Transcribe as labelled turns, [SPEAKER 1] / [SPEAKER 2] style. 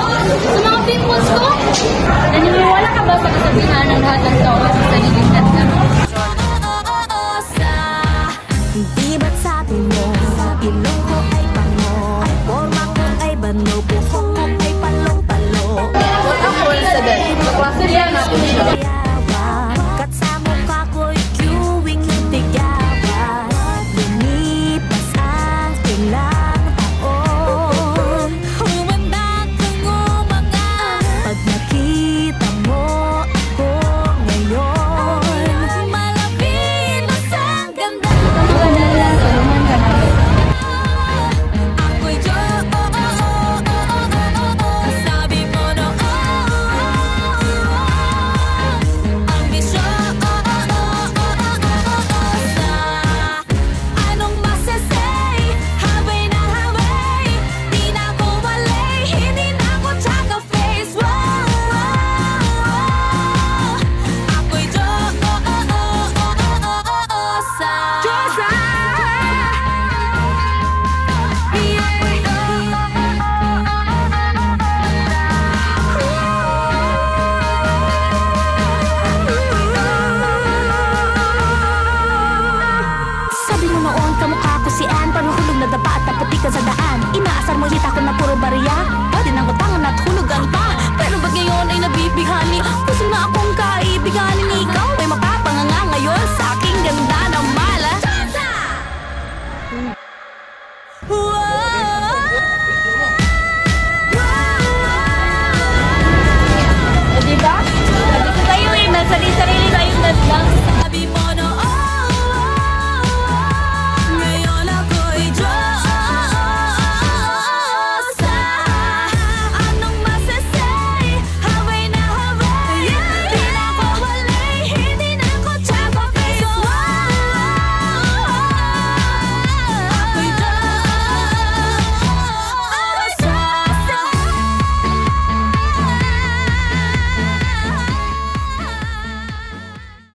[SPEAKER 1] Sa mga pimples ko? Naniniwala ka ba sa kasabihan ng lahat ng tao sa sariling ganda?
[SPEAKER 2] Di ba't sabi mo, ilong ko ay pango, forma ko ay bano, buhok ko ay palong-palo.
[SPEAKER 1] What a coincidence. Kaklase yan natin siya.
[SPEAKER 2] Kat sa mukha ko'y queuing ng tigawan. Lumipas ang ilang taon. Humanda kang umangat pag nakita mo ako ngayon. Malapit na sa ganda. Ako'y sabi mo no, ang misyon anong masasay? Habay na habay, di na ako malay, hindi na ako tsaka face. Ako'y sabi mo noon kamukha ko si Ann, parang hulog na dapa at naputi ka sa daan. Inaasar mo hita ko na puro bariya.